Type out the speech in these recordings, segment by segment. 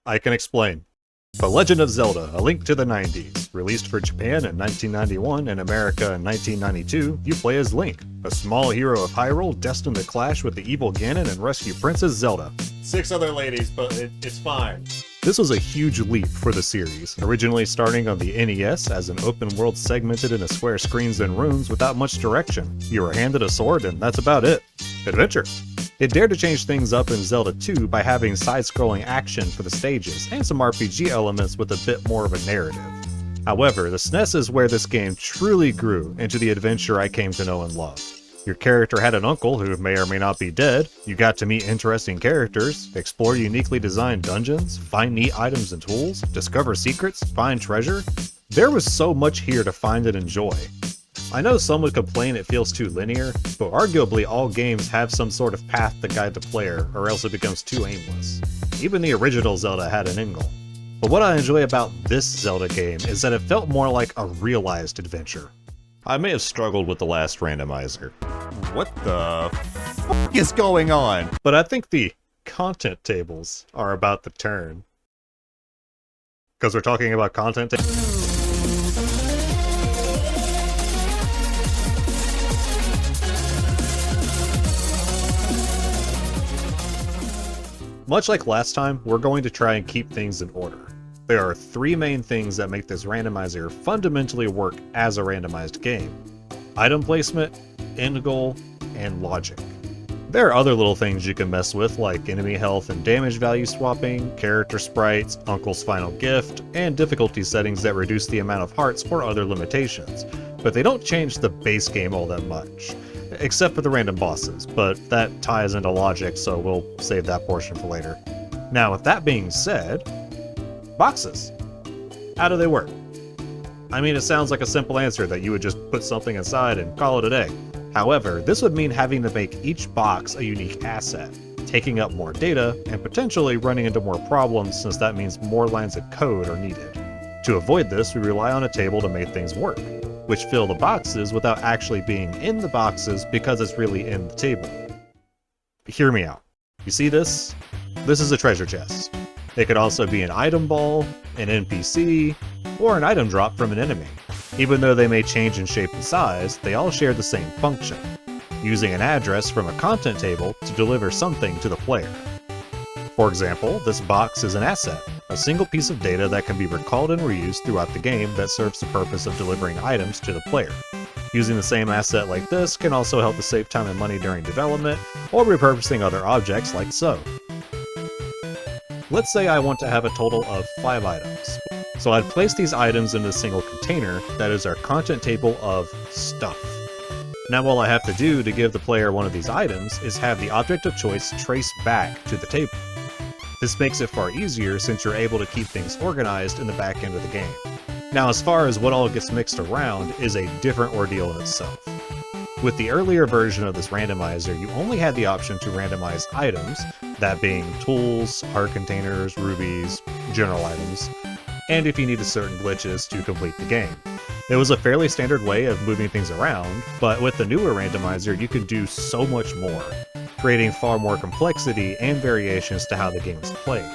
I can explain. The Legend of Zelda: A Link to the 90s. Released for Japan in 1991 and America in 1992, you play as Link, a small hero of Hyrule destined to clash with the evil Ganon and rescue Princess Zelda. 6 other ladies, but it's fine. This was a huge leap for the series, originally starting on the NES as an open world segmented into square screens and rooms without much direction. You were handed a sword and that's about it. Adventure. It dared to change things up in Zelda 2 by having side-scrolling action for the stages and some RPG elements with a bit more of a narrative. However, the SNES is where this game truly grew into the adventure I came to know and love. Your character had an uncle who may or may not be dead, you got to meet interesting characters, explore uniquely designed dungeons, find neat items and tools, discover secrets, find treasure. There was so much here to find and enjoy. I know some would complain it feels too linear, but arguably all games have some sort of path to guide the player, or else it becomes too aimless. Even the original Zelda had an end goal. But what I enjoy about this Zelda game is that it felt more like a realized adventure. I may have struggled with the last randomizer. What the f is going on? But I think the content tables are about to turn. Because we're talking about content tables. Much like last time, we're going to try and keep things in order. There are 3 main things that make this randomizer fundamentally work as a randomized game: item placement, end goal, and logic. There are other little things you can mess with, like enemy health and damage value swapping, character sprites, Uncle's final gift, and difficulty settings that reduce the amount of hearts or other limitations, but they don't change the base game all that much. Except for the random bosses, but that ties into logic, so we'll save that portion for later. Now, with that being said, boxes. How do they work? I mean, it sounds like a simple answer that you would just put something inside and call it a day. However, this would mean having to make each box a unique asset, taking up more data, and potentially running into more problems since that means more lines of code are needed. To avoid this, we rely on a table to make things work, which fill the boxes without actually being in the boxes because it's really in the table. Hear me out. You see this? This is a treasure chest. It could also be an item ball, an NPC, or an item drop from an enemy. Even though they may change in shape and size, they all share the same function, using an address from a content table to deliver something to the player. For example, this box is an asset, a single piece of data that can be recalled and reused throughout the game that serves the purpose of delivering items to the player. Using the same asset like this can also help to save time and money during development, or repurposing other objects like so. Let's say I want to have a total of 5 items. So I'd place these items in a single container that is our content table of stuff. Now all I have to do to give the player one of these items is have the object of choice trace back to the table. This makes it far easier since you're able to keep things organized in the back end of the game. Now as far as what all gets mixed around is a different ordeal in itself. With the earlier version of this randomizer, you only had the option to randomize items, that being tools, heart containers, rubies, general items, and if you needed certain glitches to complete the game. It was a fairly standard way of moving things around, but with the newer randomizer you can do so much more, creating far more complexity and variations to how the game is played.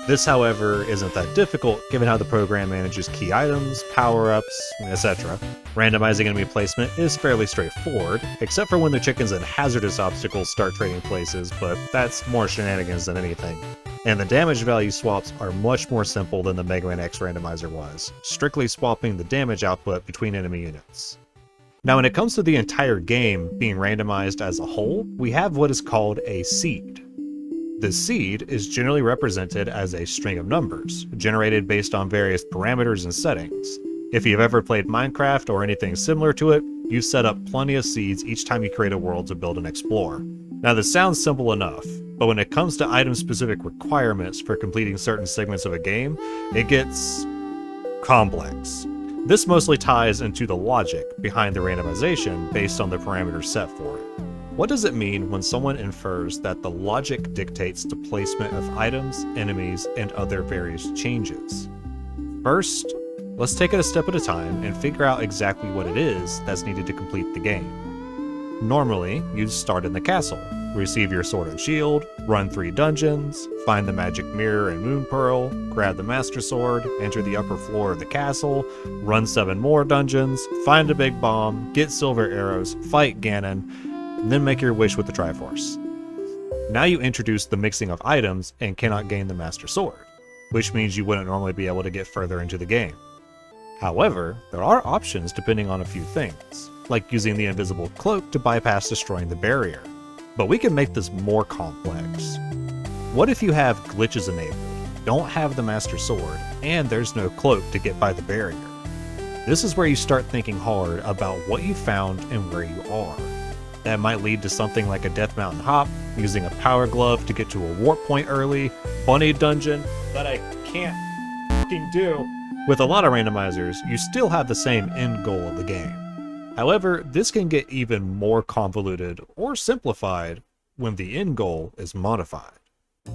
This, however, isn't that difficult given how the program manages key items, power-ups, etc. Randomizing enemy placement is fairly straightforward, except for when the chickens and hazardous obstacles start trading places, but that's more shenanigans than anything. And the damage value swaps are much more simple than the Mega Man X randomizer was, strictly swapping the damage output between enemy units. Now when it comes to the entire game being randomized as a whole, we have what is called a seed. The seed is generally represented as a string of numbers, generated based on various parameters and settings. If you've ever played Minecraft or anything similar to it, you've set up plenty of seeds each time you create a world to build and explore. Now this sounds simple enough, but when it comes to item-specific requirements for completing certain segments of a game, it gets complex. This mostly ties into the logic behind the randomization based on the parameters set for it. What does it mean when someone infers that the logic dictates the placement of items, enemies, and other various changes? First, let's take it a step at a time and figure out exactly what it is that's needed to complete the game. Normally, you'd start in the castle, receive your sword and shield, run 3 dungeons, find the magic mirror and moon pearl, grab the master sword, enter the upper floor of the castle, run 7 more dungeons, find a big bomb, get silver arrows, fight Ganon, and then make your wish with the Triforce. Now you introduce the mixing of items and cannot gain the master sword, which means you wouldn't normally be able to get further into the game. However, there are options depending on a few things, like using the invisible cloak to bypass destroying the barrier. But we can make this more complex. What if you have glitches enabled, don't have the master sword, and there's no cloak to get by the barrier? This is where you start thinking hard about what you found and where you are. That might lead to something like a Death Mountain hop, using a power glove to get to a warp point early, bunny dungeon that I can't f***ing do. With a lot of randomizers, you still have the same end goal of the game. However, this can get even more convoluted or simplified when the end goal is modified.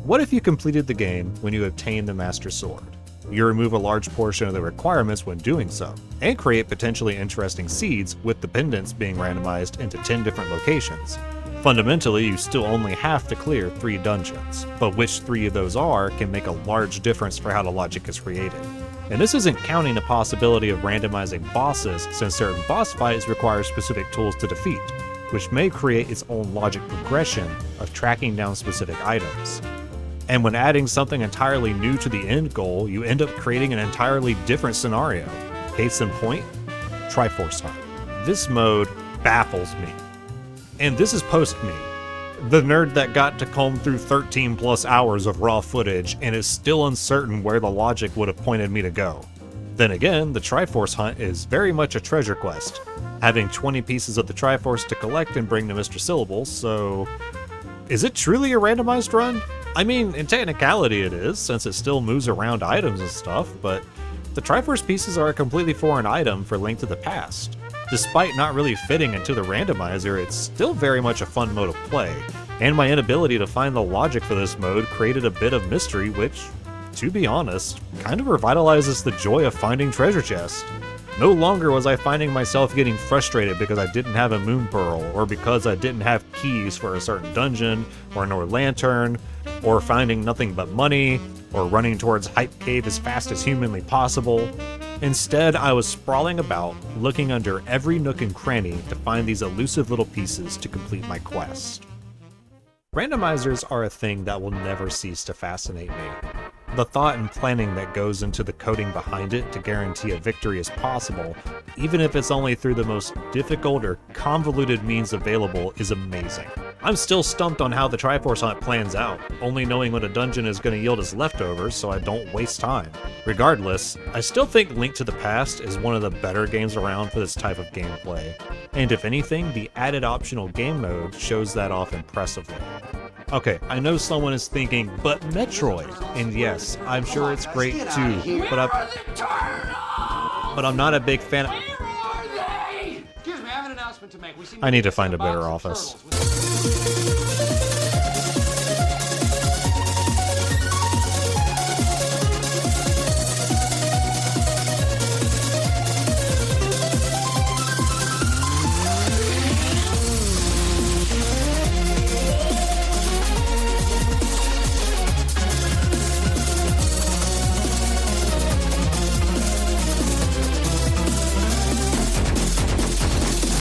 What if you completed the game when you obtained the Master Sword? You remove a large portion of the requirements when doing so, and create potentially interesting seeds with the pendants being randomized into 10 different locations. Fundamentally, you still only have to clear 3 dungeons, but which 3 of those are can make a large difference for how the logic is created. And this isn't counting the possibility of randomizing bosses, since certain boss fights require specific tools to defeat, which may create its own logic progression of tracking down specific items. And when adding something entirely new to the end goal, you end up creating an entirely different scenario. Case in point, Triforce Hunt. This mode baffles me. And this is post-me, the nerd that got to comb through 13 plus hours of raw footage and is still uncertain where the logic would have pointed me to go. Then again, the Triforce Hunt is very much a treasure quest, having 20 pieces of the Triforce to collect and bring to Mr. Syllable, so is it truly a randomized run? I mean, in technicality it is, since it still moves around items and stuff, but the Triforce pieces are a completely foreign item for Link to the Past. Despite not really fitting into the randomizer, it's still very much a fun mode of play, and my inability to find the logic for this mode created a bit of mystery which, to be honest, kind of revitalizes the joy of finding treasure chests. No longer was I finding myself getting frustrated because I didn't have a moon pearl, or because I didn't have keys for a certain dungeon, or no lantern, or finding nothing but money, or running towards Hype Cave as fast as humanly possible. Instead, I was sprawling about, looking under every nook and cranny to find these elusive little pieces to complete my quest. Randomizers are a thing that will never cease to fascinate me. The thought and planning that goes into the coding behind it to guarantee a victory is possible, even if it's only through the most difficult or convoluted means available, is amazing. I'm still stumped on how the Triforce Hunt plans out, only knowing what a dungeon is going to yield as leftovers so I don't waste time. Regardless, I still think Link to the Past is one of the better games around for this type of gameplay, and if anything, the added optional game mode shows that off impressively. Okay, I know someone is thinking, but Metroid! And yes, I'm sure it's great too, but I'm not a big fan of... I need to find a better office.